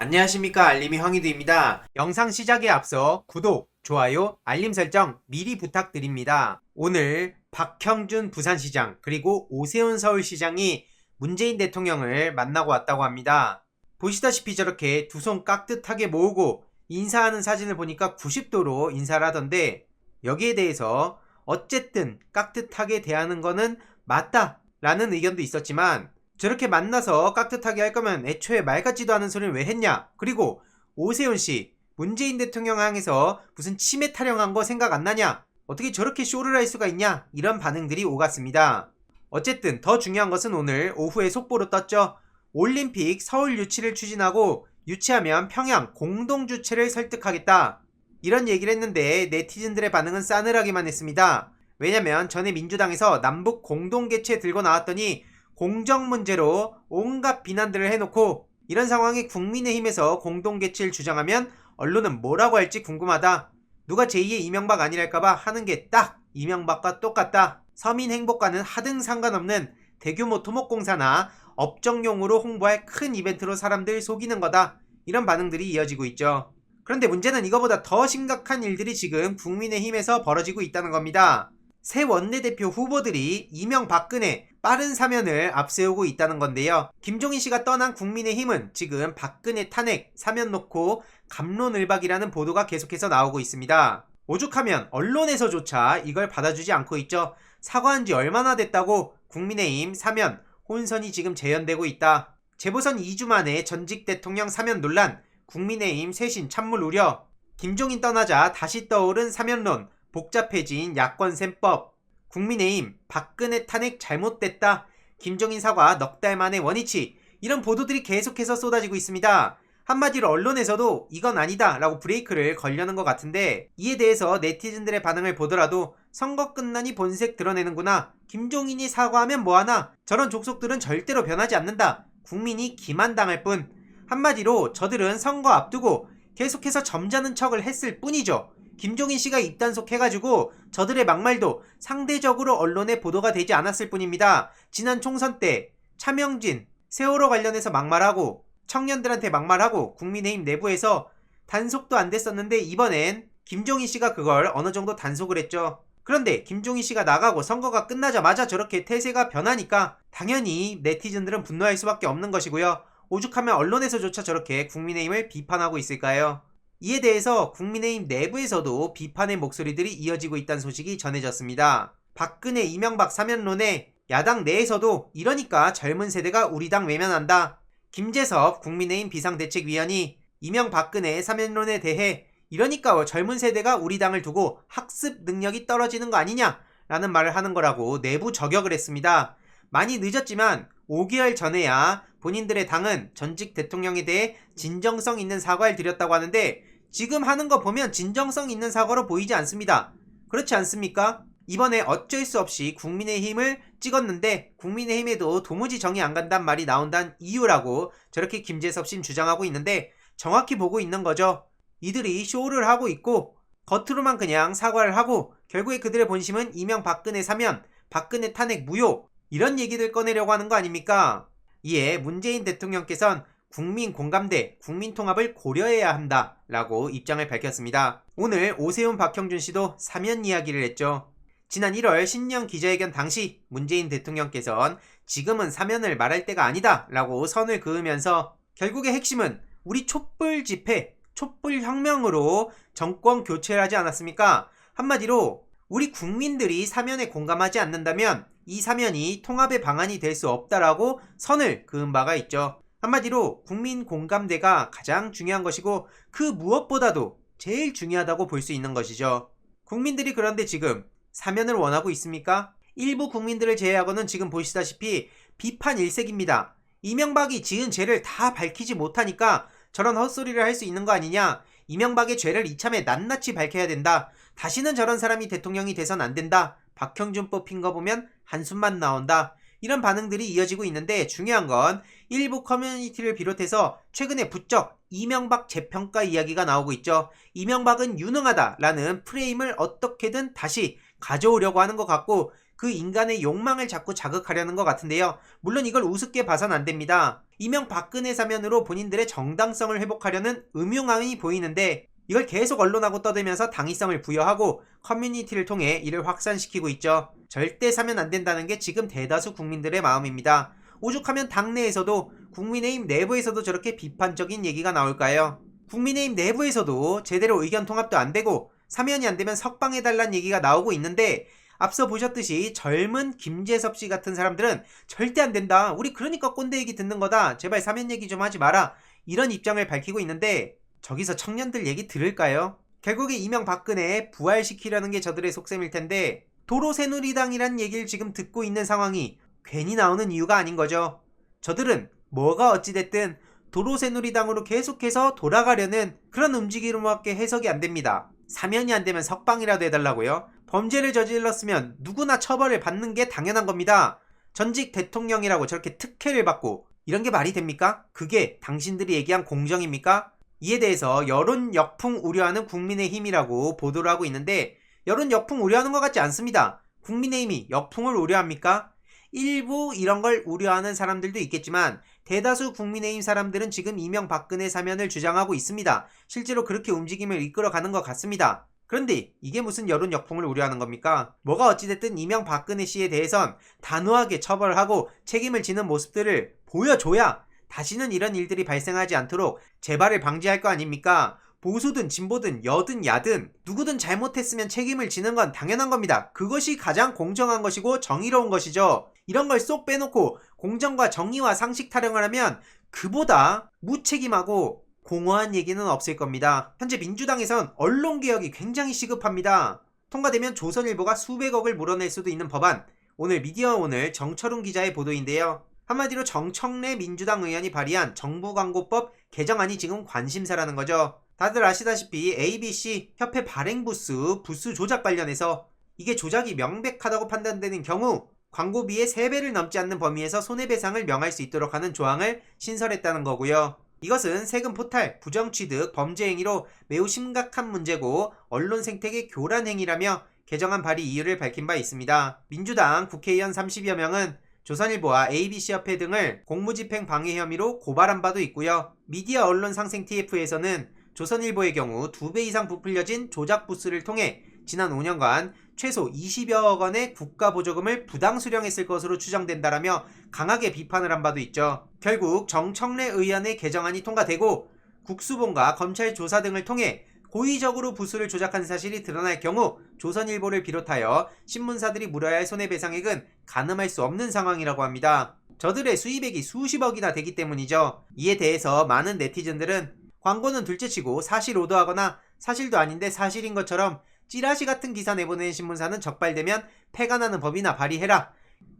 안녕하십니까, 알림이 황희두입니다. 영상 시작에 앞서 구독, 좋아요, 알림 설정 미리 부탁드립니다. 오늘 박형준 부산시장 그리고 오세훈 서울시장이 문재인 대통령을 만나고 왔다고 합니다. 보시다시피 저렇게 두 손 깍듯하게 모으고 인사하는 사진을 보니까 90도로 인사를 하던데, 여기에 대해서 어쨌든 깍듯하게 대하는 거는 맞다 라는 의견도 있었지만, 저렇게 만나서 깍듯하게 할 거면 애초에 말 같지도 않은 소리를 왜 했냐? 그리고 오세훈씨, 문재인 대통령 향해서 무슨 치매 타령한 거 생각 안 나냐? 어떻게 저렇게 쇼를 할 수가 있냐? 이런 반응들이 오갔습니다. 어쨌든 더 중요한 것은 오늘 오후에 속보로 떴죠. 올림픽 서울 유치를 추진하고 유치하면 평양 공동 주최를 설득하겠다, 이런 얘기를 했는데 네티즌들의 반응은 싸늘하기만 했습니다. 왜냐면 전에 민주당에서 남북 공동 개최 들고 나왔더니 공정 문제로 온갖 비난들을 해놓고, 이런 상황에 국민의힘에서 공동 개최를 주장하면 언론은 뭐라고 할지 궁금하다. 누가 제2의 이명박 아니랄까봐 하는 게 딱 이명박과 똑같다. 서민행복과는 하등 상관없는 대규모 토목공사나 업종용으로 홍보할 큰 이벤트로 사람들 속이는 거다, 이런 반응들이 이어지고 있죠. 그런데 문제는 이거보다 더 심각한 일들이 지금 국민의힘에서 벌어지고 있다는 겁니다. 새 원내대표 후보들이 이명박근혜 빠른 사면을 앞세우고 있다는 건데요. 김종인 씨가 떠난 국민의힘은 지금 박근혜 탄핵 사면 놓고 갑론을박이라는 보도가 계속해서 나오고 있습니다. 오죽하면 언론에서조차 이걸 받아주지 않고 있죠. 사과한 지 얼마나 됐다고 국민의힘 사면 혼선이 지금 재현되고 있다. 재보선 2주 만에 전직 대통령 사면 논란, 국민의힘 쇄신 찬물 우려, 김종인 떠나자 다시 떠오른 사면론, 복잡해진 야권 셈법, 국민의힘 박근혜 탄핵 잘못됐다, 김종인 사과 넉 달 만에 원위치, 이런 보도들이 계속해서 쏟아지고 있습니다. 한마디로 언론에서도 이건 아니다 라고 브레이크를 걸려는 것 같은데, 이에 대해서 네티즌들의 반응을 보더라도 선거 끝나니 본색 드러내는구나, 김종인이 사과하면 뭐하나, 저런 족속들은 절대로 변하지 않는다, 국민이 기만당할 뿐, 한마디로 저들은 선거 앞두고 계속해서 점잖은 척을 했을 뿐이죠. 김종인 씨가 입단속 해가지고 저들의 막말도 상대적으로 언론에 보도가 되지 않았을 뿐입니다. 지난 총선 때 차명진, 세월호 관련해서 막말하고 청년들한테 막말하고 국민의힘 내부에서 단속도 안 됐었는데, 이번엔 김종인 씨가 그걸 어느 정도 단속을 했죠. 그런데 김종인 씨가 나가고 선거가 끝나자마자 저렇게 태세가 변하니까 당연히 네티즌들은 분노할 수밖에 없는 것이고요. 오죽하면 언론에서조차 저렇게 국민의힘을 비판하고 있을까요? 이에 대해서 국민의힘 내부에서도 비판의 목소리들이 이어지고 있다는 소식이 전해졌습니다. 박근혜 이명박 사면론에 야당 내에서도 이러니까 젊은 세대가 우리 당 외면한다, 김재섭 국민의힘 비상대책위원이 이명박근혜 사면론에 대해 이러니까 젊은 세대가 우리 당을 두고 학습 능력이 떨어지는 거 아니냐 라는 말을 하는 거라고 내부 저격을 했습니다. 많이 늦었지만 5개월 전에야 본인들의 당은 전직 대통령에 대해 진정성 있는 사과를 드렸다고 하는데, 지금 하는 거 보면 진정성 있는 사과로 보이지 않습니다. 그렇지 않습니까? 이번에 어쩔 수 없이 국민의힘을 찍었는데 국민의힘에도 도무지 정이 안 간단 말이 나온다는 이유라고 저렇게 김재섭 씨는 주장하고 있는데, 정확히 보고 있는 거죠. 이들이 쇼를 하고 있고 겉으로만 그냥 사과를 하고 결국에 그들의 본심은 이명박근혜 사면, 박근혜 탄핵 무효, 이런 얘기들 꺼내려고 하는 거 아닙니까? 이에 문재인 대통령께서는 국민 공감대, 국민 통합을 고려해야 한다 라고 입장을 밝혔습니다. 오늘 오세훈 박형준 씨도 사면 이야기를 했죠. 지난 1월 신년 기자회견 당시 문재인 대통령께서는 지금은 사면을 말할 때가 아니다 라고 선을 그으면서 결국의 핵심은 우리 촛불 집회, 촛불 혁명으로 정권 교체를 하지 않았습니까? 한마디로 우리 국민들이 사면에 공감하지 않는다면 이 사면이 통합의 방안이 될 수 없다라고 선을 그은 바가 있죠. 한마디로 국민 공감대가 가장 중요한 것이고 그 무엇보다도 제일 중요하다고 볼 수 있는 것이죠. 국민들이 그런데 지금 사면을 원하고 있습니까? 일부 국민들을 제외하고는 지금 보시다시피 비판 일색입니다. 이명박이 지은 죄를 다 밝히지 못하니까 저런 헛소리를 할 수 있는 거 아니냐, 이명박의 죄를 이참에 낱낱이 밝혀야 된다, 다시는 저런 사람이 대통령이 돼선 안 된다, 박형준 뽑힌 거 보면 한숨만 나온다, 이런 반응들이 이어지고 있는데, 중요한 건 일부 커뮤니티를 비롯해서 최근에 부쩍 이명박 재평가 이야기가 나오고 있죠. 이명박은 유능하다라는 프레임을 어떻게든 다시 가져오려고 하는 것 같고, 그 인간의 욕망을 자꾸 자극하려는 것 같은데요. 물론 이걸 우습게 봐선 안 됩니다. 이명박근혜 사면으로 본인들의 정당성을 회복하려는 음흉함이 보이는데 이걸 계속 언론하고 떠들면서 당위성을 부여하고 커뮤니티를 통해 이를 확산시키고 있죠. 절대 사면 안 된다는 게 지금 대다수 국민들의 마음입니다. 오죽하면 당내에서도 국민의힘 내부에서도 저렇게 비판적인 얘기가 나올까요? 국민의힘 내부에서도 제대로 의견 통합도 안 되고 사면이 안 되면 석방해달라는 얘기가 나오고 있는데 앞서 보셨듯이 젊은 김재섭 씨 같은 사람들은 절대 안 된다. 우리 그러니까 꼰대 얘기 듣는 거다. 제발 사면 얘기 좀 하지 마라. 이런 입장을 밝히고 있는데 저기서 청년들 얘기 들을까요? 결국에 이명박근혜 부활시키려는 게 저들의 속셈일 텐데 도로새누리당이란 얘기를 지금 듣고 있는 상황이 괜히 나오는 이유가 아닌 거죠. 저들은 뭐가 어찌됐든 도로새누리당으로 계속해서 돌아가려는 그런 움직임으로밖에 해석이 안 됩니다. 사면이 안 되면 석방이라도 해달라고요? 범죄를 저질렀으면 누구나 처벌을 받는 게 당연한 겁니다. 전직 대통령이라고 저렇게 특혜를 받고 이런 게 말이 됩니까? 그게 당신들이 얘기한 공정입니까? 이에 대해서 여론 역풍 우려하는 국민의힘이라고 보도를 하고 있는데 여론 역풍 우려하는 것 같지 않습니다. 국민의힘이 역풍을 우려합니까? 일부 이런 걸 우려하는 사람들도 있겠지만 대다수 국민의힘 사람들은 지금 이명박근혜 사면을 주장하고 있습니다. 실제로 그렇게 움직임을 이끌어가는 것 같습니다. 그런데 이게 무슨 여론 역풍을 우려하는 겁니까? 뭐가 어찌됐든 이명박근혜 씨에 대해선 단호하게 처벌하고 책임을 지는 모습들을 보여줘야 다시는 이런 일들이 발생하지 않도록 재발을 방지할 거 아닙니까? 보수든 진보든 여든 야든 누구든 잘못했으면 책임을 지는 건 당연한 겁니다. 그것이 가장 공정한 것이고 정의로운 것이죠. 이런 걸 쏙 빼놓고 공정과 정의와 상식 타령을 하면 그보다 무책임하고 공허한 얘기는 없을 겁니다. 현재 민주당에선 언론개혁이 굉장히 시급합니다. 통과되면 조선일보가 수백억을 물어낼 수도 있는 법안. 오늘 미디어오늘 정철웅 기자의 보도인데요. 한마디로 정청래 민주당 의원이 발의한 정부광고법 개정안이 지금 관심사라는 거죠. 다들 아시다시피 ABC 협회 발행부수 부수 조작 관련해서 이게 조작이 명백하다고 판단되는 경우 광고비의 3배를 넘지 않는 범위에서 손해배상을 명할 수 있도록 하는 조항을 신설했다는 거고요. 이것은 세금 포탈, 부정취득, 범죄 행위로 매우 심각한 문제고 언론 생태계 교란 행위라며 개정안 발의 이유를 밝힌 바 있습니다. 민주당 국회의원 30여 명은 조선일보와 ABC협회 등을 공무집행 방해 혐의로 고발한 바도 있고요. 미디어 언론 상생 TF에서는 조선일보의 경우 2배 이상 부풀려진 조작 부수를 통해 지난 5년간 최소 20여억 원의 국가보조금을 부당 수령했을 것으로 추정된다라며 강하게 비판을 한 바도 있죠. 결국 정청래 의원의 개정안이 통과되고 국수본과 검찰 조사 등을 통해 고의적으로 부수를 조작한 사실이 드러날 경우 조선일보를 비롯하여 신문사들이 물어야 할 손해배상액은 가늠할 수 없는 상황이라고 합니다. 저들의 수입액이 수십억이나 되기 때문이죠. 이에 대해서 많은 네티즌들은 광고는 둘째치고 사실 오도하거나 사실도 아닌데 사실인 것처럼 찌라시 같은 기사 내보내는 신문사는 적발되면 폐가 나는 법이나 발의해라.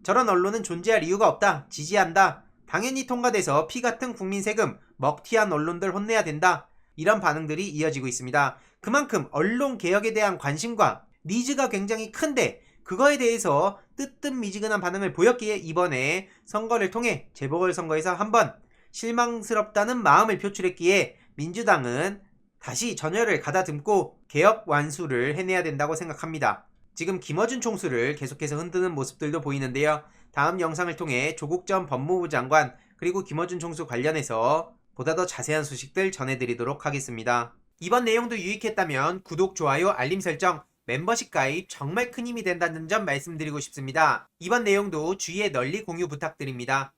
저런 언론은 존재할 이유가 없다. 지지한다. 당연히 통과돼서 피 같은 국민 세금 먹튀한 언론들 혼내야 된다. 이런 반응들이 이어지고 있습니다. 그만큼 언론 개혁에 대한 관심과 니즈가 굉장히 큰데 그거에 대해서 뜨뜻미지근한 반응을 보였기에 이번에 선거를 통해 재보궐선거에서 한번 실망스럽다는 마음을 표출했기에 민주당은 다시 전열을 가다듬고 개혁 완수를 해내야 된다고 생각합니다. 지금 김어준 총수를 계속해서 흔드는 모습들도 보이는데요. 다음 영상을 통해 조국 전 법무부 장관 그리고 김어준 총수 관련해서 보다 더 자세한 소식들 전해드리도록 하겠습니다. 이번 내용도 유익했다면 구독, 좋아요, 알림 설정, 멤버십 가입 정말 큰 힘이 된다는 점 말씀드리고 싶습니다. 이번 내용도 주위에 널리 공유 부탁드립니다.